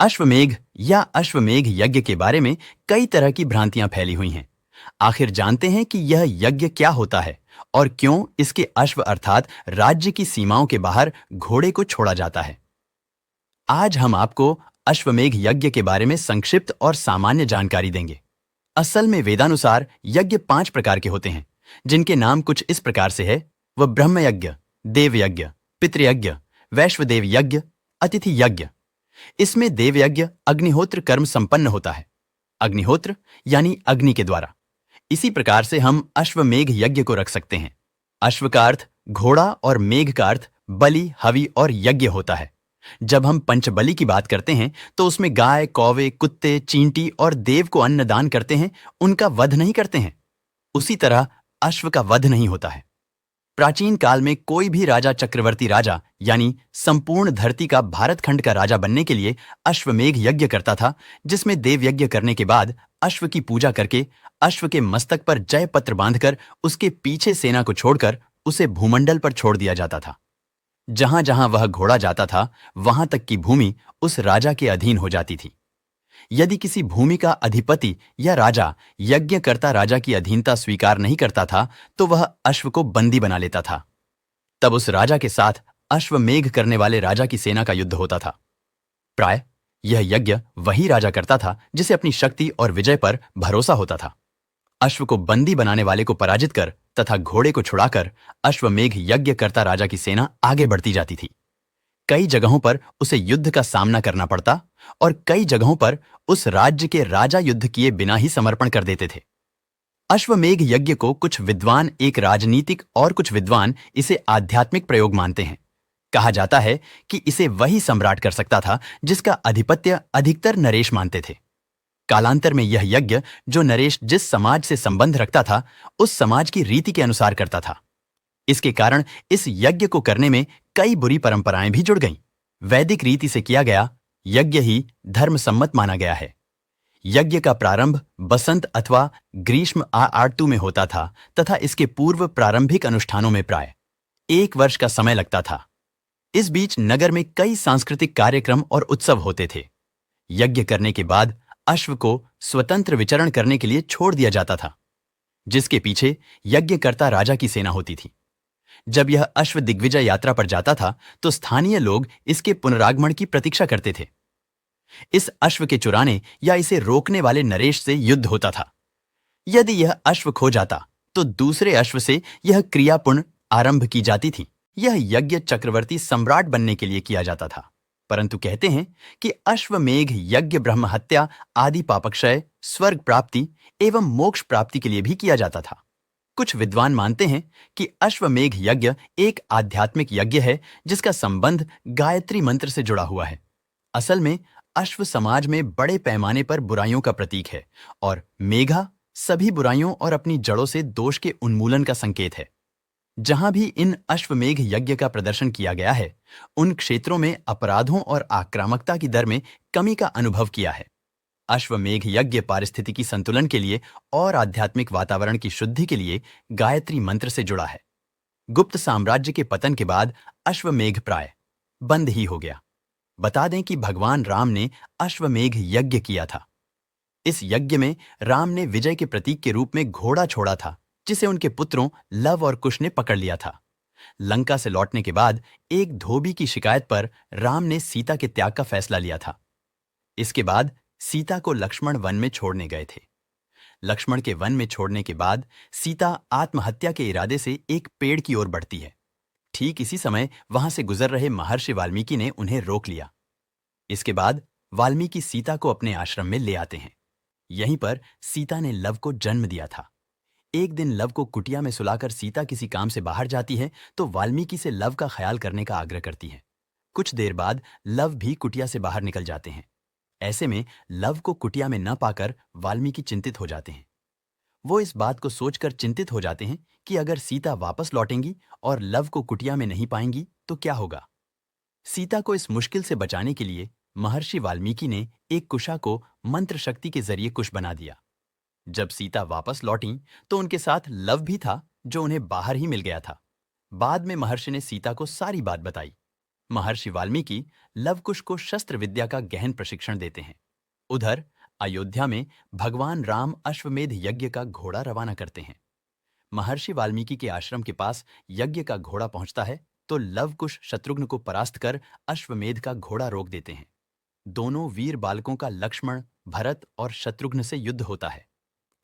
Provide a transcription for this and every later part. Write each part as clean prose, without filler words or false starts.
अश्वमेध या अश्वमेध यज्ञ के बारे में कई तरह की भ्रांतियां फैली हुई हैं। आखिर जानते हैं कि यह यज्ञ क्या होता है और क्यों इसके अश्व अर्थात राज्य की सीमाओं के बाहर घोड़े को छोड़ा जाता है। आज हम आपको अश्वमेध यज्ञ के बारे में संक्षिप्त और सामान्य जानकारी देंगे। असल में वेदानुसार यज्ञ 5 प्रकार के होते हैं, जिनके नाम कुछ इस प्रकार से है। वह ब्रह्म यज्ञ, देव यज्ञ, पितृयज्ञ, वैश्वदेव यज्ञ, अतिथि यज्ञ। इसमें देवयज्ञ अग्निहोत्र कर्म संपन्न होता है, अग्निहोत्र यानी अग्नि के द्वारा। इसी प्रकार से हम अश्वमेध यज्ञ को रख सकते हैं। अश्व का अर्थ घोड़ा और मेघ का अर्थ बलि, हवि और यज्ञ होता है। जब हम पंचबलि की बात करते हैं तो उसमें गाय, कौवे, कुत्ते, चींटी और देव को अन्न दान करते हैं, उनका वध नहीं करते हैं। उसी तरह अश्व का वध नहीं होता है। प्राचीन काल में कोई भी राजा चक्रवर्ती राजा यानी संपूर्ण धरती का भारत खंड का राजा बनने के लिए अश्वमेध यज्ञ करता था, जिसमें देव यज्ञ करने के बाद अश्व की पूजा करके अश्व के मस्तक पर जय पत्र बांधकर उसके पीछे सेना को छोड़कर उसे भूमंडल पर छोड़ दिया जाता था। जहां जहां वह घोड़ा जाता था वहां तक की भूमि उस राजा के अधीन हो जाती थी। यदि किसी भूमि का अधिपति या राजा यज्ञकर्ता राजा की अधीनता स्वीकार नहीं करता था तो वह अश्व को बंदी बना लेता था। तब उस राजा के साथ अश्वमेध करने वाले राजा की सेना का युद्ध होता था। प्राय यह यज्ञ वही राजा करता था जिसे अपनी शक्ति और विजय पर भरोसा होता था। अश्व को बंदी बनाने वाले को पराजित कर तथा घोड़े को छुड़ाकर अश्वमेध यज्ञ करता राजा की सेना आगे बढ़ती जाती थी। कई जगहों पर उसे युद्ध का सामना करना पड़ता और कई जगहों पर उस राज्य के राजा युद्ध किए बिना ही समर्पण कर देते थे। अश्वमेध यज्ञ को कुछ विद्वान एक राजनीतिक और कुछ विद्वान इसे आध्यात्मिक प्रयोग मानते हैं। कहा जाता है कि इसे वही सम्राट कर सकता था जिसका आधिपत्य अधिकतर नरेश मानते थे। कालांतर में यह यज्ञ जो नरेश जिस समाज से संबंध रखता था उस समाज की रीति के अनुसार करता था। इसके कारण इस यज्ञ को करने में कई बुरी परंपराएं भी जुड़ गईं। वैदिक रीति से किया गया यज्ञ ही धर्म सम्मत माना गया है। यज्ञ का प्रारंभ बसंत अथवा ग्रीष्म आर्तु में होता था तथा इसके पूर्व प्रारंभिक अनुष्ठानों में प्राय 1 वर्ष का समय लगता था। इस बीच नगर में कई सांस्कृतिक कार्यक्रम और उत्सव होते थे। यज्ञ करने के बाद अश्व को स्वतंत्र विचरण करने के लिए छोड़ दिया जाता था, जिसके पीछे यज्ञकर्ता राजा की सेना होती थी। जब यह अश्व दिग्विजय यात्रा पर जाता था तो स्थानीय लोग इसके पुनरागमन की प्रतीक्षा करते थे। इस अश्व के चुराने या इसे रोकने वाले नरेश से युद्ध होता था। यदि यह अश्व खो जाता तो दूसरे अश्व से यह क्रिया पुनः आरंभ की जाती थी। यह यज्ञ चक्रवर्ती सम्राट बनने के लिए किया जाता था, परंतु कहते हैं कि अश्वमेध यज्ञ ब्रह्म हत्या आदि पापक्षय, स्वर्ग प्राप्ति एवं मोक्ष प्राप्ति के लिए भी किया जाता था। कुछ विद्वान मानते हैं कि अश्वमेध यज्ञ एक आध्यात्मिक यज्ञ है जिसका संबंध गायत्री मंत्र से जुड़ा हुआ है। असल में अश्व समाज में बड़े पैमाने पर बुराइयों का प्रतीक है और मेघा सभी बुराइयों और अपनी जड़ों से दोष के उन्मूलन का संकेत है। जहां भी इन अश्वमेध यज्ञ का प्रदर्शन किया गया है उन क्षेत्रों में अपराधों और आक्रामकता की दर में कमी का अनुभव किया है। अश्वमेध यज्ञ पारिस्थितिकी संतुलन के लिए और आध्यात्मिक वातावरण की शुद्धि के लिए गायत्री मंत्र से जुड़ा है। गुप्त साम्राज्य के पतन के बाद अश्वमेध प्राय बंद ही हो गया। बता दें कि भगवान राम ने अश्वमेध यज्ञ किया था। इस यज्ञ में राम ने विजय के प्रतीक के रूप में घोड़ा छोड़ा था, जिसे उनके पुत्रों लव और कुश ने पकड़ लिया था। लंका से लौटने के बाद एक धोबी की शिकायत पर राम ने सीता के त्याग का फैसला लिया था। इसके बाद सीता को लक्ष्मण वन में छोड़ने गए थे। लक्ष्मण के वन में छोड़ने के बाद सीता आत्महत्या के इरादे से एक पेड़ की ओर बढ़ती है। ठीक इसी समय वहां से गुजर रहे महर्षि वाल्मीकि ने उन्हें रोक लिया। इसके बाद वाल्मीकि सीता को अपने आश्रम में ले आते हैं। यहीं पर सीता ने लव को जन्म दिया था। एक दिन लव को कुटिया में सुलाकर सीता किसी काम से बाहर जाती है तो वाल्मीकि से लव का ख्याल करने का आग्रह करती है। कुछ देर बाद लव भी कुटिया से बाहर निकल जाते हैं। ऐसे में लव को कुटिया में न पाकर वाल्मीकि चिंतित हो जाते हैं। वो इस बात को सोचकर चिंतित हो जाते हैं कि अगर सीता वापस लौटेंगी और लव को कुटिया में नहीं पाएंगी तो क्या होगा। सीता को इस मुश्किल से बचाने के लिए महर्षि वाल्मीकि ने एक कुशा को मंत्र शक्ति के जरिए कुश बना दिया। जब सीता वापस लौटी तो उनके साथ लव भी था जो उन्हें बाहर ही मिल गया था। बाद में महर्षि ने सीता को सारी बात बताई। महर्षि वाल्मीकि लवकुश को शस्त्र विद्या का गहन प्रशिक्षण देते हैं। उधर अयोध्या में भगवान राम अश्वमेध यज्ञ का घोड़ा रवाना करते हैं। महर्षि वाल्मीकि के आश्रम के पास यज्ञ का घोड़ा पहुंचता है तो लवकुश शत्रुघ्न को परास्त कर अश्वमेध का घोड़ा रोक देते हैं। दोनों वीर बालकों का लक्ष्मण, भरत और शत्रुघ्न से युद्ध होता है।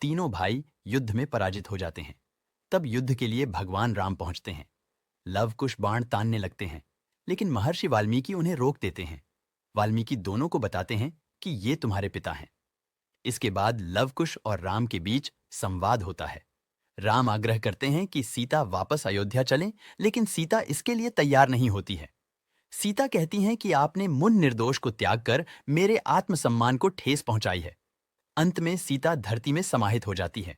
तीनों भाई युद्ध में पराजित हो जाते हैं। तब युद्ध के लिए भगवान राम पहुंचते हैं। लवकुश बाण तानने लगते हैं, लेकिन महर्षि वाल्मीकि उन्हें रोक देते हैं। वाल्मीकि दोनों को बताते हैं कि ये तुम्हारे पिता हैं। इसके बाद लवकुश और राम के बीच संवाद होता है। राम आग्रह करते हैं कि सीता वापस अयोध्या चलें, लेकिन सीता इसके लिए तैयार नहीं होती है। सीता कहती हैं कि आपने मुन निर्दोष को त्याग कर मेरे आत्मसम्मान को ठेस पहुंचाई है। अंत में सीता धरती में समाहित हो जाती है।